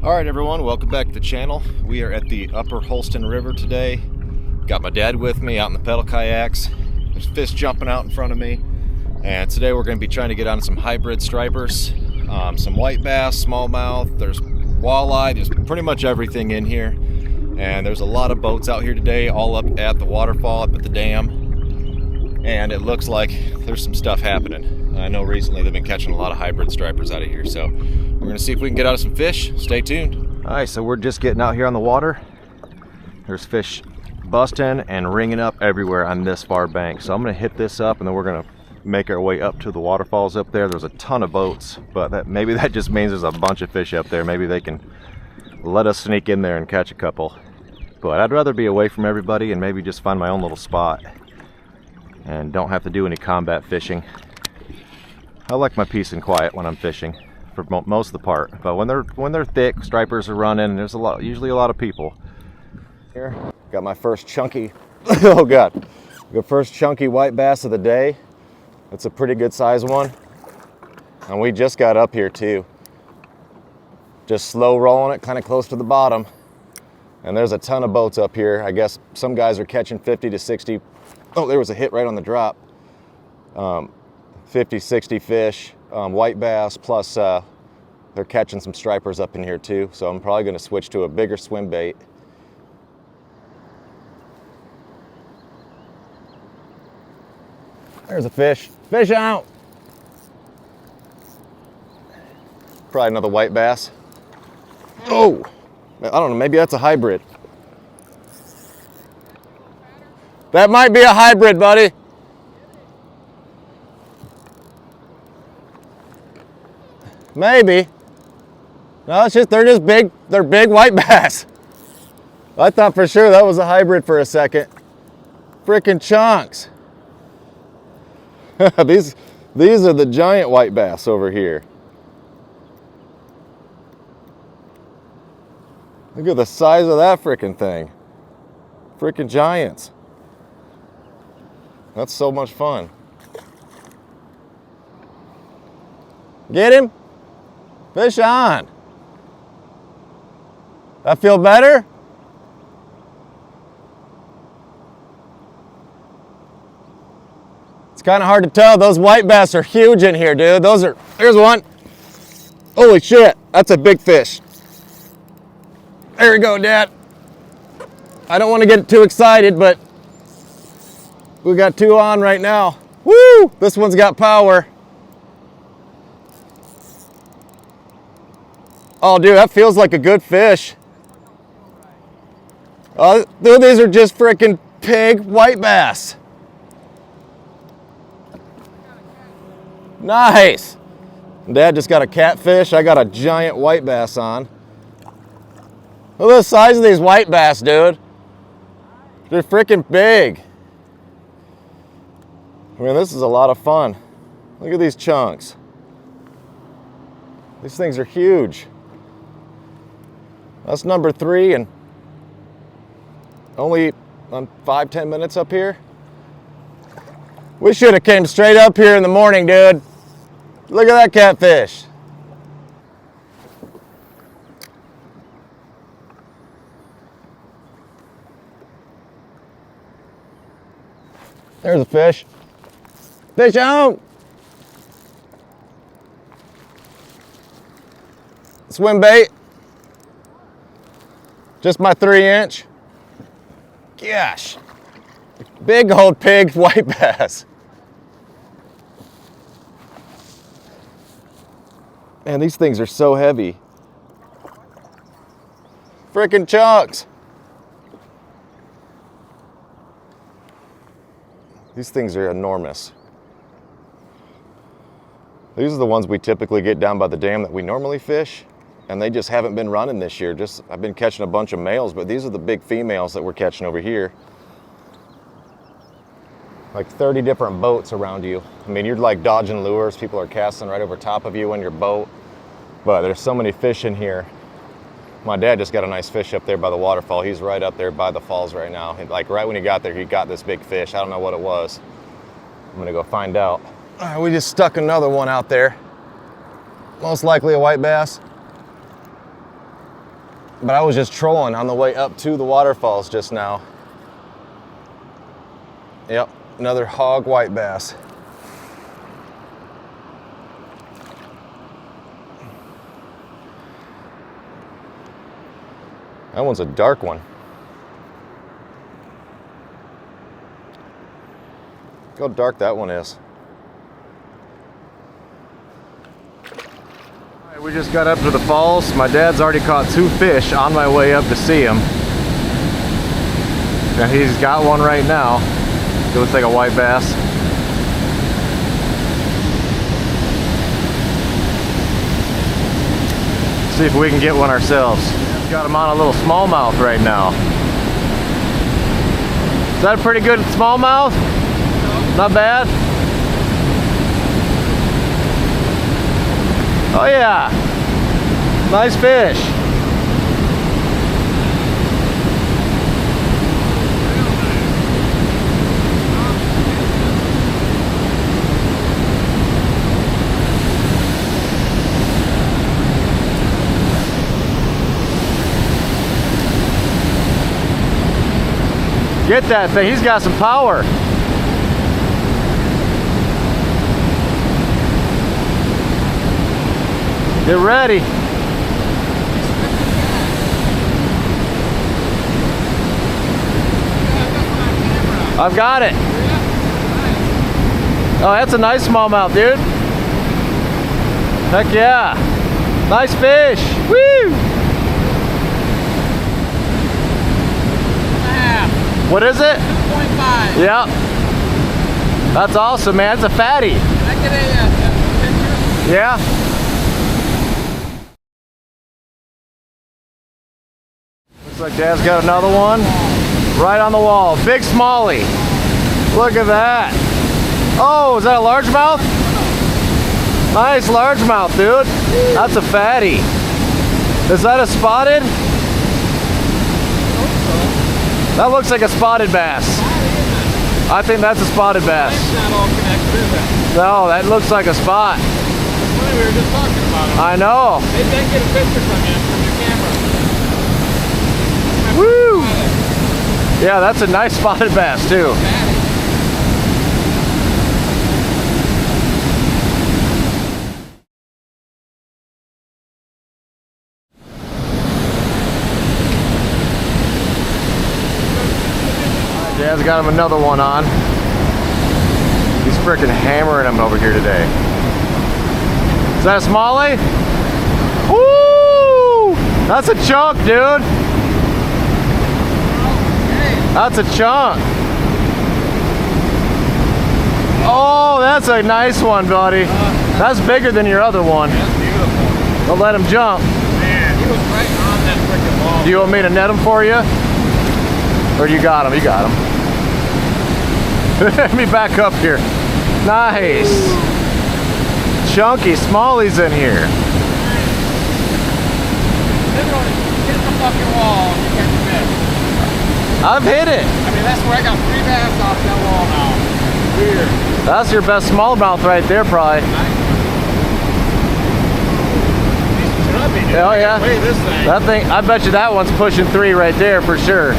All right, everyone, welcome back to the channel. We are at the upper Holston River today. Got my dad with me out in the pedal kayaks. There's fish jumping out in front of me. And today we're going to be trying to get on some hybrid stripers, some white bass, smallmouth, there's walleye, there's pretty much everything in here. And there's a lot of boats out here today, all up at the waterfall, up at the dam. And it looks like there's some stuff happening. I know recently they've been catching a lot of hybrid stripers out of here, so we're gonna see if we can get out of some fish. Stay tuned. All right, so we're just getting out here on the water. There's fish busting and ringing up everywhere on this far bank. So I'm gonna hit this up and then we're gonna make our way up to the waterfalls up there. There's a ton of boats, but maybe that just means there's a bunch of fish up there. Maybe they can let us sneak in there and catch a couple. But I'd rather be away from everybody and maybe just find my own little spot and don't have to do any combat fishing. I like my peace and quiet when I'm fishing for most of the part, but when they're thick, stripers are running, there's usually a lot of people. Here, got my first chunky, oh god, the first chunky white bass of the day. That's a pretty good size one, and we just got up here too. Just slow rolling it, kind of close to the bottom, and there's a ton of boats up here. I guess some guys are catching 50 to 60. Oh, there was a hit right on the drop. 50, 60 fish, white bass, plus they're catching some stripers up in here too. So I'm probably gonna switch to a bigger swim bait. There's a fish. Fish out! Probably another white bass. Oh! I don't know, maybe that's a hybrid. That might be a hybrid, buddy. Maybe. No, it's just, they're just big, they're big white bass. I thought for sure that was a hybrid for a second. Frickin' chunks. These are the giant white bass over here. Look at the size of that frickin' thing. Frickin' giants. That's so much fun. Get him? Fish on. That feel better? It's kind of hard to tell. Those white bass are huge in here, dude. Here's one. Holy shit, that's a big fish. There we go, Dad. I don't want to get too excited, but we got two on right now. Woo! This one's got power. Oh, dude, that feels like a good fish. Oh, dude, these are just freaking pig white bass. Nice. Dad just got a catfish. I got a giant white bass on. Look at the size of these white bass, dude. They're freaking big. I mean, this is a lot of fun. Look at these chunks. These things are huge. That's number 3 and only 5-10 minutes up here. We should have came straight up here in the morning, dude. Look at that catfish. There's a fish. Fish out! Swim bait. Just my 3-inch. Gosh. Big old pig white bass. Man, these things are so heavy. Frickin' chunks. These things are enormous. These are the ones we typically get down by the dam that we normally fish, and they just haven't been running this year. I've been catching a bunch of males, but these are the big females that we're catching over here. Like 30 different boats around you. I mean, you're like dodging lures. People are casting right over top of you on your boat, but there's so many fish in here. My dad just got a nice fish up there by the waterfall. He's right up there by the falls right now. Like right when he got there, he got this big fish. I don't know what it was. I'm gonna go find out. We just stuck another one out there. Most likely a white bass. But I was just trolling on the way up to the waterfalls just now. Yep, another hog white bass. That one's a dark one. Look how dark that one is. All right, we just got up to the falls. My dad's already caught 2 fish on my way up to see him. And he's got one right now. It looks like a white bass. See if we can get one ourselves. Got him on a little smallmouth right now. Is that a pretty good smallmouth? Not bad? Oh yeah. Nice fish. Get that thing, he's got some power. Get ready. I've got it. Oh, that's a nice smallmouth, dude. Heck yeah. Nice fish. Woo! What is it? 2.5. Yep. That's awesome, man. It's a fatty. Can I get a picture? Yeah. Looks like Dad's got another one. Right on the wall. Big smallie. Look at that. Oh, is that a largemouth? Nice largemouth, dude. That's a fatty. Is that a spotted? That looks like a spotted bass. I think that's a spotted bass. It's not all connected, is it? No, that looks like a spot. That's funny, we were just talking about it. I know. Maybe I can get a picture from your camera. Woo! Yeah, that's a nice spotted bass too. Dad's got him another one on. He's freaking hammering him over here today. Is that a smallie? Woo! That's a chunk, dude. That's a chunk. Oh, that's a nice one, buddy. That's bigger than your other one. That's beautiful. Don't let him jump. Man, he was right on that freaking ball. Do you want me to net him for you? Or you got him? You got him. Let me back up here. Nice. Chunky smallies in here. Hit the fucking wall and you catch a fish. I've hit it. I mean, that's where I got 3 bass off that wall now. Weird. That's your best smallmouth right there, probably. Oh yeah. This thing. That thing, I bet you that one's pushing 3 right there for sure.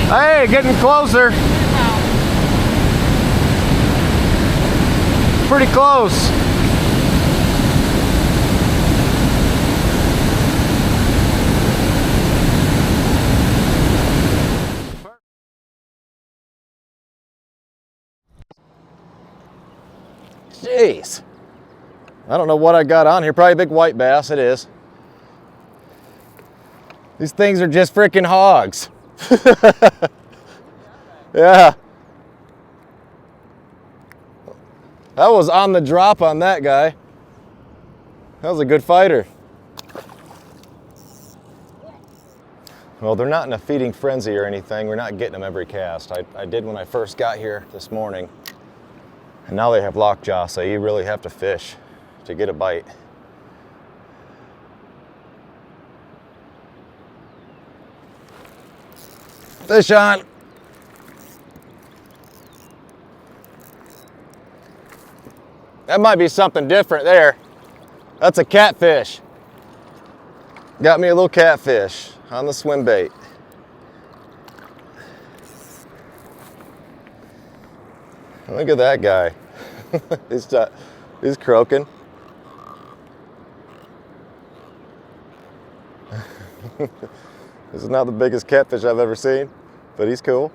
Hey, getting closer. Pretty close. Jeez. I don't know what I got on here. Probably a big white bass. It is. These things are just freaking hogs. Yeah. That was on the drop on that guy. That was a good fighter. Well, they're not in a feeding frenzy or anything. We're not getting them every cast. I did when I first got here this morning. And now they have lockjaw, so you really have to fish to get a bite. Fish on. That might be something different there. That's a catfish. Got me a little catfish on the swim bait. Look at that guy. He's croaking. This is not the biggest catfish I've ever seen, but he's cool.